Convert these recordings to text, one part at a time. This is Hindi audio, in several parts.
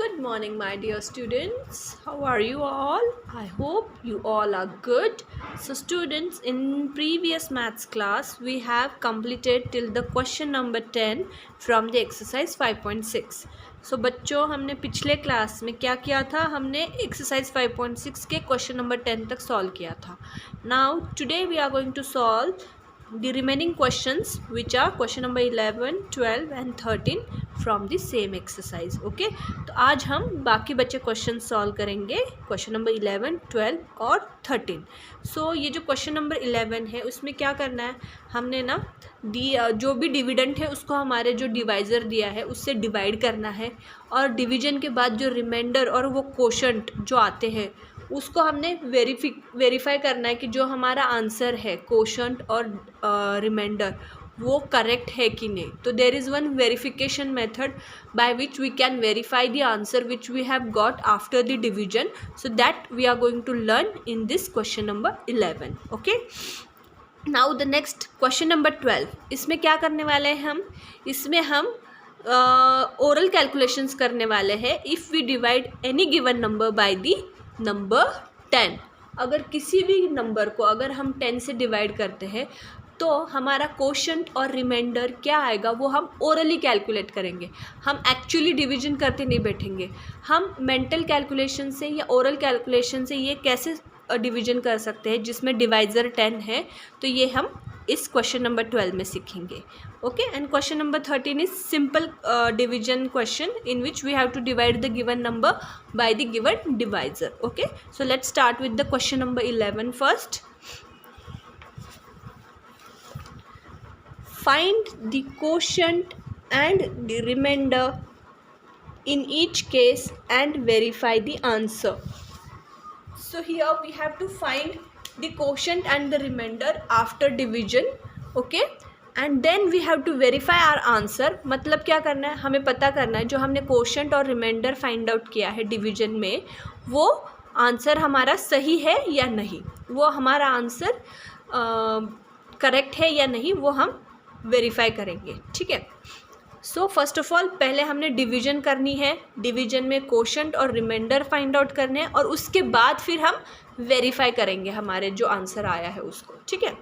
Good morning, my dear students. How are you all? I hope you all are good. So students, in previous maths class, we have completed till the question number 10 from the exercise 5.6. So बच्चों, हमने पिछले क्लास में क्या किया था? हमने एक्सरसाइज 5.6 के क्वेश्चन नंबर 10 तक सॉल्व किया था. Now today we are going to solve the remaining questions, which are question number 11, 12 and 13 from the same exercise. Okay, तो आज हम बाकी बच्चे क्वेश्चन सॉल्व करेंगे, क्वेश्चन नंबर 11, 12 और 13. सो ये जो क्वेश्चन नंबर 11 है उसमें क्या करना है, हमने ना जो भी डिविडेंड है उसको हमारे जो डिवाइज़र दिया है उससे डिवाइड करना है, और डिवीजन के बाद जो रिमाइंडर और वो कोशंट जो आते हैं उसको हमने वेरीफाई करना है कि जो हमारा आंसर है कोशंट और रिमाइंडर वो करेक्ट है कि नहीं. तो there is one verification method by which we can verify the answer which we have got after the division. So that we are going to learn in this question number 11. Okay, now the next question number 12. इसमें क्या करने वाले हैं हम, इसमें हम ओरल कैलकुलेशंस करने वाले हैं. If we divide any given number by the number 10, अगर किसी भी नंबर को अगर हम 10 से डिवाइड करते हैं तो हमारा कोशंट और रिमाइंडर क्या आएगा वो हम ओरली कैलकुलेट करेंगे. हम एक्चुअली डिवीजन करते नहीं बैठेंगे. हम मेंटल कैलकुलेशन से या ओरल कैलकुलेशन से ये कैसे डिवीजन कर सकते हैं जिसमें डिवाइज़र 10 है, तो ये हम इस क्वेश्चन नंबर 12 में सीखेंगे. Okay, and question number 13 is simple division question in which we have to divide the given number by the given divisor. Okay, so let's start with the question number 11 first. Find the quotient and the remainder in each case and verify the answer. So here we have to find the quotient and the remainder after division. Okay, and then we have to verify our answer. मतलब क्या करना है, हमें पता करना है जो हमने quotient और remainder find out किया है डिवीजन में वो आंसर हमारा सही है या नहीं, वो हमारा आंसर करेक्ट है या नहीं, वो हम वेरीफाई करेंगे. ठीक है, सो फर्स्ट ऑफ ऑल पहले हमने डिवीजन करनी है, डिवीजन में कोशंट और रिमाइंडर फाइंड आउट करने हैं, और उसके बाद फिर हम वेरीफाई करेंगे हमारे जो आंसर आया है उसको. ठीक है,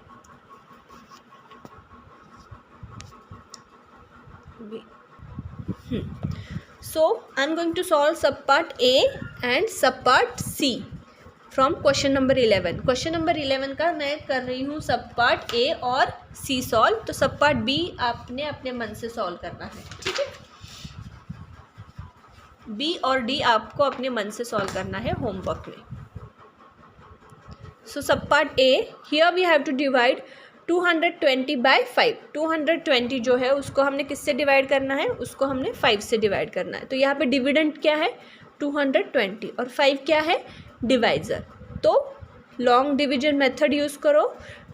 so I am going to solve sub part A and sub part C from question number 11. Question number 11 का मैं कर रही हूँ सब पार्ट ए और सी सॉल्व, तो सब पार्ट बी आपने अपने मन से सॉल्व करना है. ठीक है, बी और डी आपको अपने मन से सॉल्व करना है होमवर्क में. So sub part A, here we have to divide 220 by 5. 220 जो है उसको हमने किससे डिवाइड करना है, उसको हमने 5 से डिवाइड करना है. तो यहाँ पे डिविडेंड क्या है 220 और 5 क्या है डिवाइज़र. तो लॉन्ग डिवीजन मेथड यूज़ करो,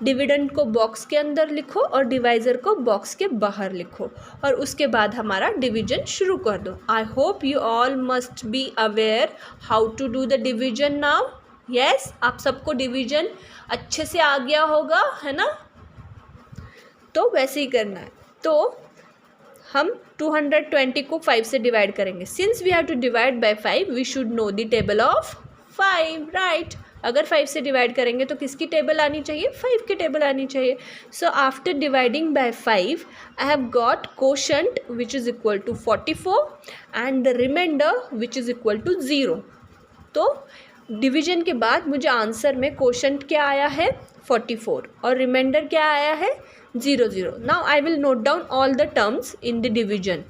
डिविडेंड को बॉक्स के अंदर लिखो और डिवाइज़र को बॉक्स के बाहर लिखो, और उसके बाद हमारा डिवीजन शुरू कर दो. I hope you all must be aware how to do the division now. Yes, आप सबको डिवीजन अच्छे से आ गया होगा, है ना. तो वैसे ही करना है. तो हम 220 को 5 से डिवाइड करेंगे. Since we have to divide by 5 we should know the table of 5, right. अगर 5 से डिवाइड करेंगे तो किसकी टेबल आनी चाहिए, 5 की टेबल आनी चाहिए. So after dividing by 5 I have got quotient which is equal to 44 and the remainder which is equal to 0. तो डिवीजन के बाद मुझे आंसर में कोशंट क्या आया है 44 और रिमाइंडर क्या आया है 0. Now I will note down all the terms in the division.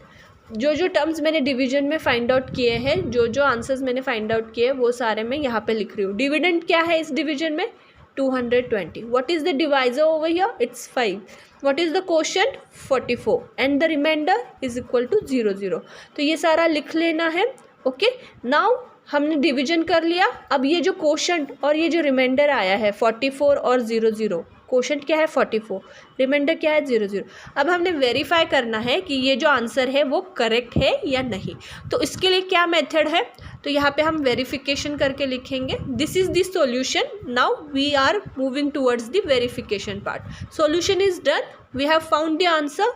जो जो टर्म्स मैंने डिवीजन में फाइंड आउट किए हैं, जो जो आंसर्स मैंने फाइंड आउट किए वो सारे मैं यहाँ पे लिख रही हूँ. डिविडेंड क्या है इस डिवीजन में 220. What is the divisor over here, it's 5. What is the quotient 44 and the remainder is equal to 0. तो ये सारा लिख लेना है. ओके, नाउ हमने डिवीजन कर लिया. अब ये जो कोशंट और ये जो रिमाइंडर आया है 44 और 0, कोशंट क्या है 44, रिमाइंडर क्या है 0. अब हमने वेरीफाई करना है कि ये जो आंसर है वो करेक्ट है या नहीं. तो इसके लिए क्या मेथड है, तो यहाँ पे हम वेरिफिकेशन करके लिखेंगे. This is the solution. Now we are moving towards the verification part. Solution is done, we have found the answer,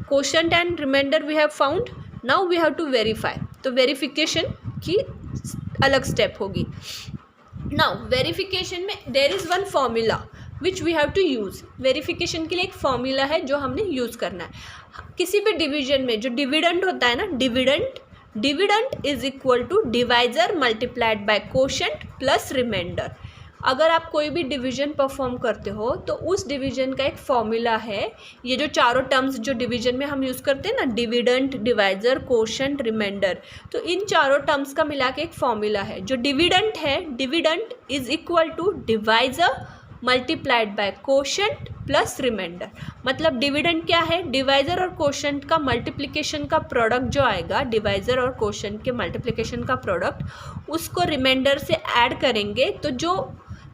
quotient and remainder we have found. Now we have to verify. तो वेरिफिकेशन की अलग स्टेप होगी। नाउ वेरिफिकेशन में there is one formula which we have to use. Verification के लिए एक फॉर्मूला है जो हमने यूज़ करना है। किसी भी डिवीजन में जो डिविडेंड होता है ना, dividend is equal to divisor multiplied by quotient plus remainder. अगर आप कोई भी डिवीजन परफॉर्म करते हो तो उस डिवीजन का एक फॉर्मूला है। ये जो चारों टर्म्स जो डिवीजन में हम यूज़ करते हैं ना, डिविडेंड, डिवाइजर, कोशेंट, रिमाइंडर, तो इन चारों टर्म्स का मिला के एक फॉर्मूला है। जो डिविडेंड है, dividend is equal to divisor multiplied by quotient plus remainder. मतलब डिविडेंड क्या है, डिवाइजर और कोशेंट का मल्टीप्लिकेशन का प्रोडक्ट जो आएगा, डिवाइजर और कोशेंट के मल्टीप्लिकेशन का प्रोडक्ट, उसको रिमाइंडर से ऐड करेंगे तो जो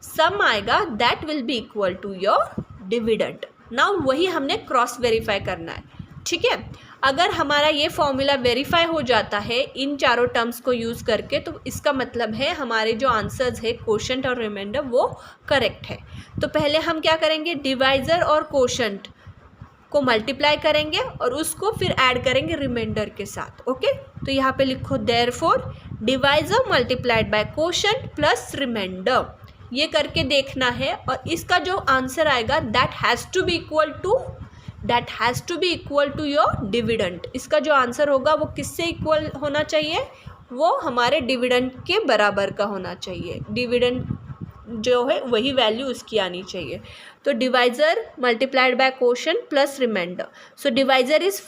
सम आएगा that will be equal to your dividend. Now वही हमने क्रॉस वेरीफाई करना है, ठीक है। अगर हमारा ये फॉर्मूला वेरीफाई हो जाता है इन चारों टर्म्स को यूज़ करके, तो इसका मतलब है हमारे जो आंसर्स है कोशेंट और रिमाइंडर वो करेक्ट है। तो पहले हम क्या करेंगे, डिवाइजर और कोशेंट को मल्टीप्लाई करेंगे और उसको फिर ऐड करेंगे रिमाइंडर के साथ। ओके, तो यहाँ पे लिखो therefore divisor multiplied by quotient plus remainder. ये करके देखना है और इसका जो आंसर आएगा that has to be equal to your dividend. इसका जो आंसर होगा वो किससे इक्वल होना चाहिए, वो हमारे डिविडेंड के बराबर का होना चाहिए। डिविडेंड जो है वही वैल्यू उसकी आनी चाहिए। तो divisor multiplied by quotient plus remainder. So divisor is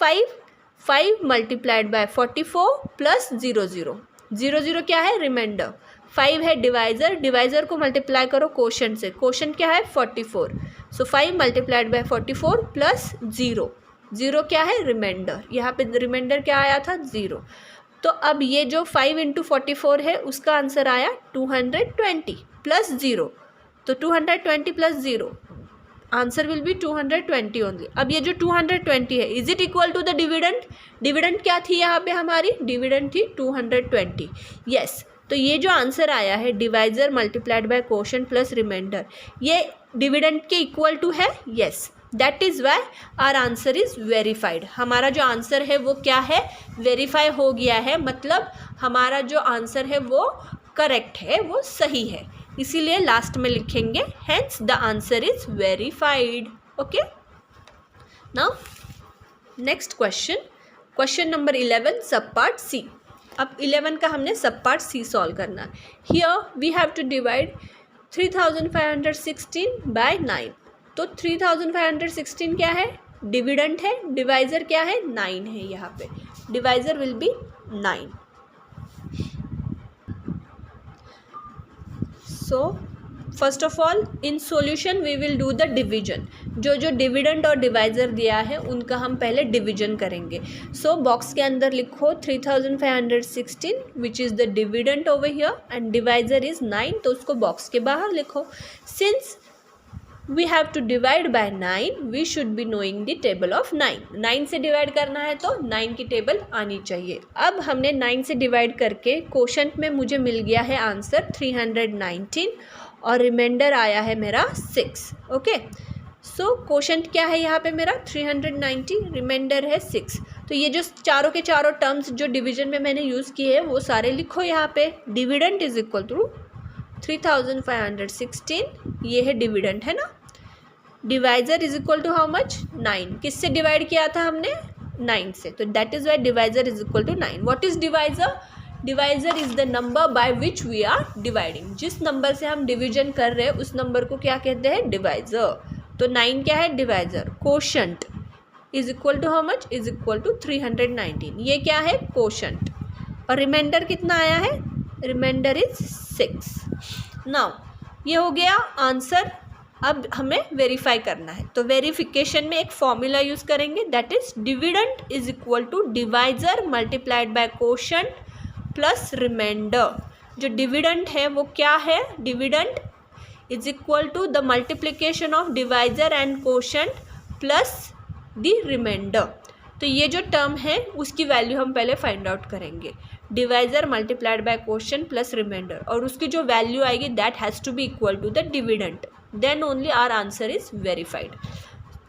5 multiplied by 44 plus 0 क्या है, रिमाइंडर। 5 है डिवाइजर को मल्टीप्लाई करो कोशेंट से, कोशेंट क्या है 44। सो 5 मल्टीप्लाइड बाय 44 प्लस 0 क्या है, रिमाइंडर। यहाँ पे रिमाइंडर क्या आया था, 0। तो अब ये जो 5 इंटू 44 है उसका आंसर आया 220 प्लस 0। तो 220 plus 0 answer will be 220 only. अब ये जो 220 है, is it equal to the dividend क्या थी यहाँ पे हमारी, डिविडेंड थी 220। यस, तो ये जो आंसर आया है divisor multiplied by quotient plus remainder, ये डिविडेंड के इक्वल टू है। Yes, that is why our answer is verified. हमारा जो आंसर है वो क्या है, वेरीफाई हो गया है। मतलब हमारा जो आंसर है वो करेक्ट है, वो सही है। इसीलिए लास्ट में लिखेंगे hence the answer is verified. Okay, now next question number 11 सब पार्ट सी। अब 11 का हमने सब पार्ट सी सॉल्व करना है। Here we have to divide 3516 by 9। तो 3516 क्या है, डिविडेंड है, डिवाइजर क्या है, 9 है। यहाँ पे divisor will be 9। So first of all in solution we will do the division. जो डिविडेंड और डिवाइजर दिया है उनका हम पहले डिवीजन करेंगे। सो बॉक्स के अंदर लिखो 3516 which is the dividend over here and divisor is 9, तो उसको बॉक्स के बाहर लिखो। Since we have to divide by 9 we should be knowing the table of 9 से डिवाइड करना है तो 9 की टेबल आनी चाहिए। अब हमने 9 से डिवाइड करके कोशेंट में मुझे मिल गया है आंसर 319 और रिमाइंडर आया है मेरा 6। ओके, सो कोशेंट क्या है यहाँ पे मेरा 390, रिमाइंडर है 6। तो ये जो चारों के चारों टर्म्स जो डिवीजन में मैंने यूज़ किए हैं वो सारे लिखो यहाँ पे। डिविडेंड इज इक्वल टू 3516, ये है डिविडेंड है ना। Divisor is equal to how much, 9। किससे डिवाइड किया था हमने, 9 से, तो that is why divisor is equal to 9। What is divisor, divisor is the number by which we are dividing. जिस नंबर से हम डिवीजन कर रहे हैं उस नंबर को क्या कहते हैं, डिवाइजर। तो 9 क्या है, divisor. Quotient is equal to how much, is equal to 319, ये क्या है, कोशेंट। और रिमाइंडर कितना आया है, रिमाइंडर इज 6। नाउ ये हो गया आंसर। अब हमें वेरीफाई करना है, तो वेरिफिकेशन में एक फॉर्मूला यूज़ करेंगे that is dividend is equal to divisor multiplied by quotient plus remainder. जो डिविडेंड है वो क्या है, dividend is equal to the multiplication of divisor and quotient plus the remainder. तो ये जो टर्म है उसकी वैल्यू हम पहले फाइंड आउट करेंगे, divisor multiplied by quotient plus remainder, और उसकी जो वैल्यू आएगी that has to be equal to the dividend, then only our answer is verified.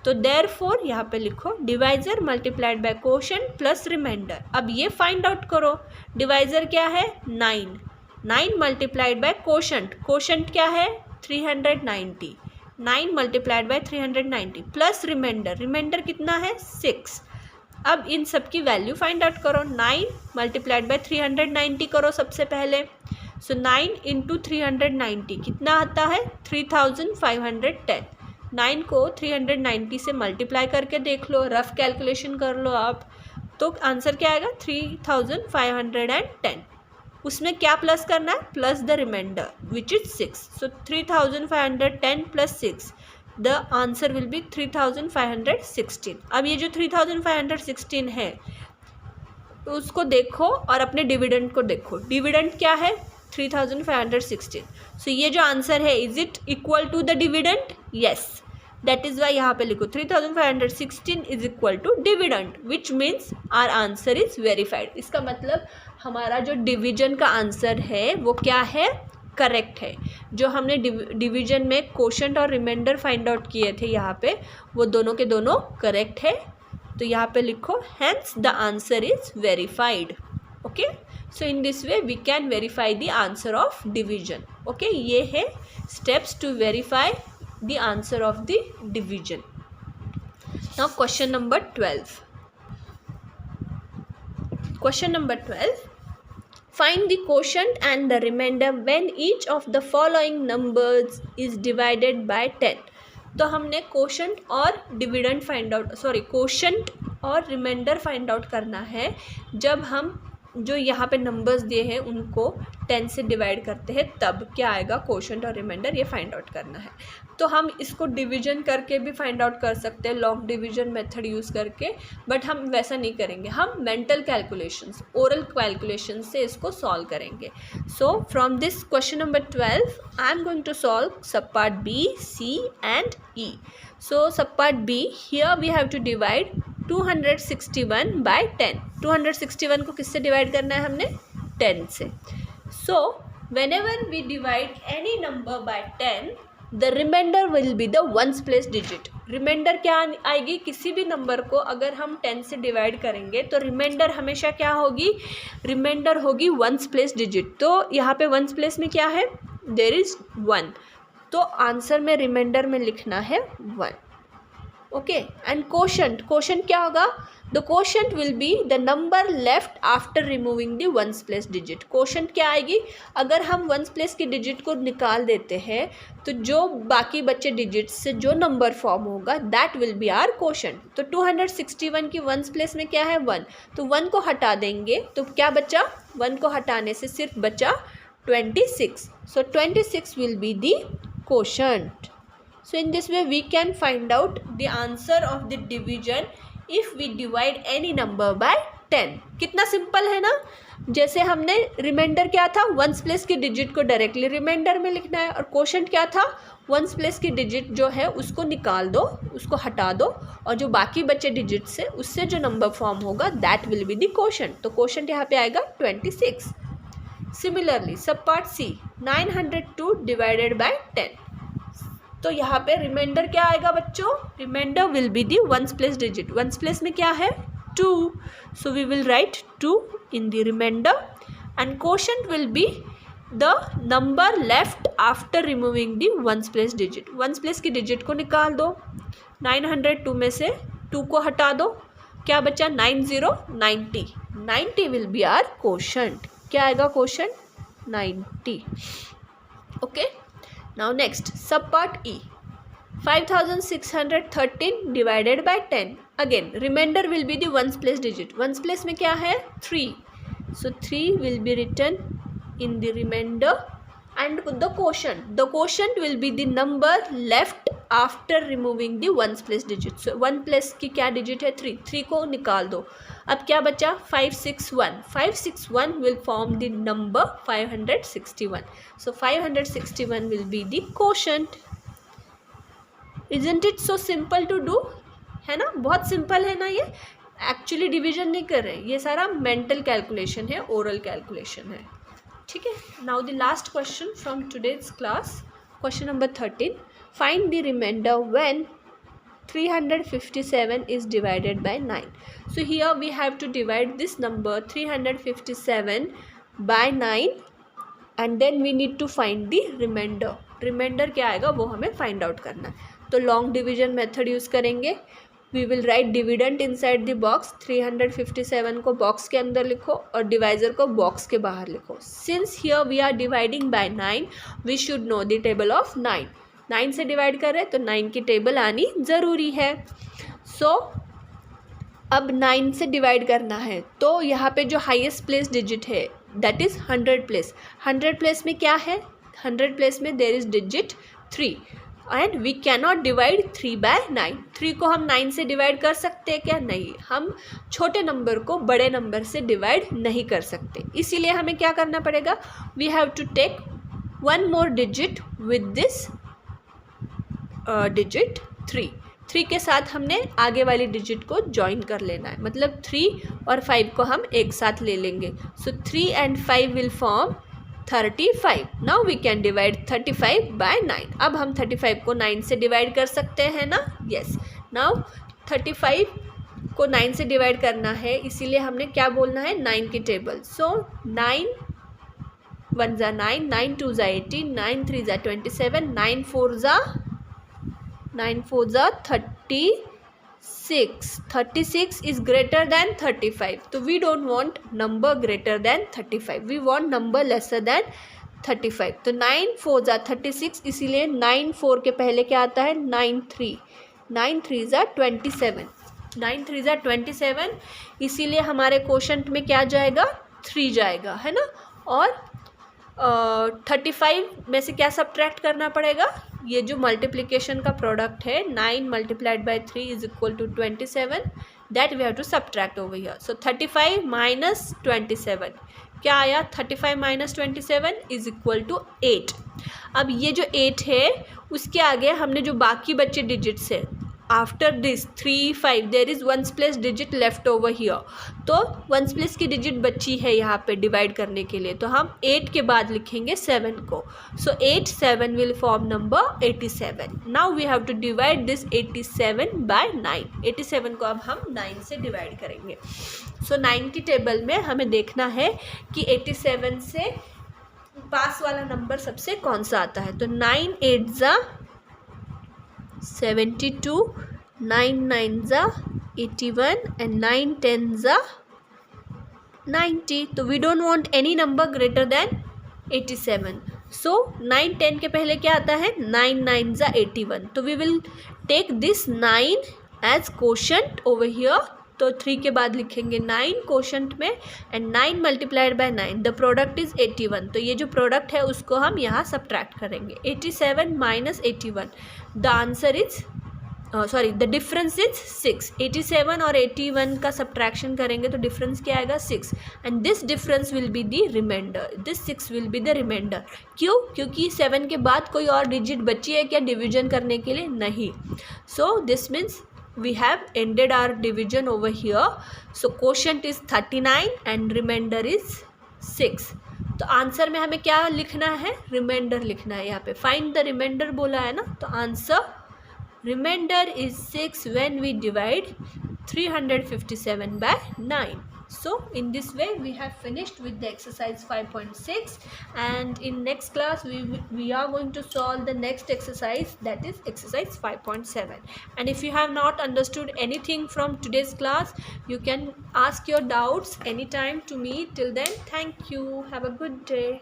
तो देयरफॉर यहाँ पे लिखो divisor multiplied by quotient plus remainder. अब ये फाइंड आउट करो, डिवाइजर क्या है 9, 9 मल्टीप्लाइड बाय कोशेंट, कोशेंट क्या है 390, 9 multiplied by 390 plus remainder, remainder कितना है 6। अब इन सब की वैल्यू फाइंड आउट करो, 9 मल्टीप्लाइड बाय 390 करो सबसे पहले। सो 9 इंटू 390 कितना आता है 3510। 9 को 390 से मल्टीप्लाई करके देख लो, रफ कैलकुलेशन कर लो आप, तो आंसर क्या आएगा 3510। उसमें क्या प्लस करना है, plus the remainder which is 6। So 3510 plus 6, the answer will be 3516। अब ये जो 3516 है उसको देखो और अपने डिविडेंड को देखो, डिविडेंड क्या है 3516। सो ये जो आंसर है is it equal to the dividend, yes, that is why यहाँ पे लिखो 3516 is equal to dividend which means our answer is verified. इसका मतलब हमारा जो डिवीजन का आंसर है वो क्या है, करेक्ट है। जो हमने डिवीजन में कोशेंट और रिमाइंडर फाइंड आउट किए थे यहाँ पे, वो दोनों के दोनों करेक्ट है। तो यहाँ पे लिखो hence the answer is verified. Okay, so in this way we can verify the answer of division. Okay, ये है steps to verify the answer of the division. Now question number 12। Question number 12, find the quotient and the remainder when each of the following numbers is divided by 10। तो हमने quotient और डिविडेंड फाइंड आउट, quotient और रिमाइंडर फाइंड आउट करना है जब हम जो यहाँ पे नंबर्स दिए हैं उनको 10 से डिवाइड करते हैं, तब क्या आएगा क्वोशंट और रिमाइंडर, ये फाइंड आउट करना है। तो हम इसको डिवीजन करके भी फाइंड आउट कर सकते हैं, लॉन्ग डिवीजन मेथड यूज़ करके, बट हम वैसा नहीं करेंगे, हम मेंटल कैलकुलेशंस, ओरल कैलकुलेशन से इसको सॉल्व करेंगे। So from this question number 12 I am going to solve sub part B, C and E. So sub part B, here we have to divide 261 by 10। 261 को किससे डिवाइड करना है हमने, 10 से। So whenever we divide any number by 10, the reminder will be the ones place digit. Reminder क्या आएगी, किसी भी नंबर को अगर हम 10 से डिवाइड करेंगे तो रिमाइंडर हमेशा क्या होगी, रिमाइंडर होगी वंस प्लेस डिजिट। तो यहाँ पे वंस प्लेस में क्या है, देयर इज 1, तो आंसर में रिमाइंडर में लिखना है 1। ओके, एंड कोशेंट, कोशेंट क्या होगा, the quotient will be the number left after removing the ones place digit. Quotient क्या आएगी, अगर हम वंस प्लेस की डिजिट को निकाल देते हैं तो जो बाकी बचे डिजिट से जो नंबर फॉर्म होगा that will be our quotient. तो 261 की वंस प्लेस में क्या है 1, तो 1 को हटा देंगे तो क्या बचा, 1 को हटाने से सिर्फ बचा 26। सो 26 will be the quotient. So in this way we can find out the answer of the division if we divide any number by 10। कितना सिंपल है ना, जैसे हमने रिमाइंडर क्या था, वंस प्लेस की डिजिट को डायरेक्टली रिमाइंडर में लिखना है, और कोशेंट क्या था, वंस प्लेस की डिजिट जो है उसको निकाल दो, उसको हटा दो, और जो बाकी बचे डिजिट से उससे जो नंबर फॉर्म होगा that will be the quotient. तो कोशेंट यहाँ पे आएगा 26। सिमिलरली सब पार्ट सी, 902 डिवाइडेड बाय 10। तो यहाँ पे रिमाइंडर क्या आएगा बच्चों, reminder will be the ones place digit. Ones place में क्या है 2, so we will write 2 in the reminder, and quotient will be the number left after removing the ones place digit. Ones place की डिजिट को निकाल दो, 902 में से 2 को हटा दो, क्या बचा 90, 90 विल बी आर कोशेंट। क्या आएगा quotient 90। Okay, now next sub part E, 5613 divided by 10। again remainder will be the ones place digit। ones place में क्या है 3, so 3 will be written in the remainder, and the quotient will be the number left after removing the ones place digit। so one place की क्या digit है 3, 3 को निकाल दो, अब क्या बचा 561 will form the number 561। so 561 will be the quotient। isn't it so simple to do, है ना, बहुत सिंपल है ना, ये एक्चुअली डिवीजन नहीं कर रहे, ये सारा मेंटल कैलकुलेशन है, ओरल कैलकुलेशन है, ठीक है। Now the last question from today's class, question number 13, find the reminder when 357 is divided by 9. So here we have to divide this number 357 by 9 and then we need to find the remainder. रिमाइंडर क्या आएगा वो हमें फाइंड आउट करना है. तो लॉन्ग डिवीजन मेथड यूज़ करेंगे. We will write dividend inside the box. 357 को बॉक्स के अंदर लिखो और डिवाइजर को बॉक्स के बाहर लिखो. Since here we are dividing by 9 we should know the table of 9. 9 से डिवाइड कर रहे हैं तो 9 की टेबल आनी ज़रूरी है. सो अब 9 से डिवाइड करना है तो यहाँ पे जो हाईएस्ट प्लेस डिजिट है दैट इज़ 100 प्लेस. 100 प्लेस में क्या है? 100 प्लेस में there is digit 3 and we cannot divide 3 by 9. 3 को हम 9 से डिवाइड कर सकते हैं क्या? नहीं. हम छोटे नंबर को बड़े नंबर से डिवाइड नहीं कर सकते. इसीलिए हमें क्या करना पड़ेगा? We have to take one more digit with this digit 3. 3 के साथ हमने आगे वाली डिजिट को ज्वाइन कर लेना है. मतलब 3 और 5 को हम एक साथ ले लेंगे. So 3 and 5 will form 35. Now we can divide 35 by 9. अब हम 35 को 9 से डिवाइड कर सकते हैं ना? यस. नाउ 35 को 9 से डिवाइड करना है इसीलिए हमने क्या बोलना है? 9 की टेबल. सो 9 1 ज़ा 9, 9 2 ज़ा 18, 9 3 ज़ा 27, 9 4 ज़ा 36. 36 is greater than 35. तो we don't want number greater than 35. We want number lesser than 35. तो 9 4 ज़ा 36 इसीलिए 9 4 के पहले क्या आता है? 9 3. 9 3 ज़ा 27. 9 3 ज़ा 27 इसीलिए हमारे क्वोशंट में क्या जाएगा? 3 जाएगा, है ना. और 35 में से क्या सब्ट्रैक्ट करना पड़ेगा? ये जो मल्टीप्लिकेशन का प्रोडक्ट है 9 multiplied by 3 is equal to 27. That we have to subtract over here. So 35 minus 27 क्या आया? 35 माइनस 27 इज इक्वल टू 8. अब ये जो 8 है उसके आगे हमने जो बाकी बचे डिजिट्स है after this 3 5 there is ones place digit left over here. तो वंस प्लेस की डिजिट बची है यहाँ पे डिवाइड करने के लिए. तो हम 8 के बाद लिखेंगे 7 को. So 8 7 will form number 87. Now we have to divide this 87 by 9. 87 को अब हम 9 से डिवाइड करेंगे. सो 9 की टेबल में हमें देखना है कि 87 से पास वाला नंबर सबसे कौन सा आता है. तो 9 8 ज़ा 72, 9 9 ज़ा 81 एंड 9 10 ज़ा 90. तो we don't want any number greater than 87. सो 9 10 के पहले क्या आता है? 9 9 ज़ा 81. तो we will take this 9 as quotient over here. तो 3 के बाद लिखेंगे 9 क्वोशंट में and 9 multiplied by 9 the product is 81. तो ये जो प्रोडक्ट है उसको हम यहाँ सब्ट्रैक्ट करेंगे. 87 minus 81 the answer is the difference is 6. 87 और 81 का सब्ट्रैक्शन करेंगे तो डिफरेंस क्या आएगा? 6. And this difference will be the reminder. This 6 will be the reminder. क्यों? क्योंकि 7 के बाद कोई और डिजिट बची है क्या डिवीजन करने के लिए? नहीं. So this means we have ended our division over here. So quotient is 39 and remainder is 6. तो आंसर में हमें क्या लिखना है? रिमाइंडर लिखना है. यहाँ पे फाइंड द रिमाइंडर बोला है ना. तो answer reminder is 6 when we divide 357 by 9. So in this way we have finished with the exercise 5.6 and in next class we are going to solve the next exercise, that is exercise 5.7. and if you have not understood anything from today's class you can ask your doubts anytime to me. Till then, thank you. Have a good day.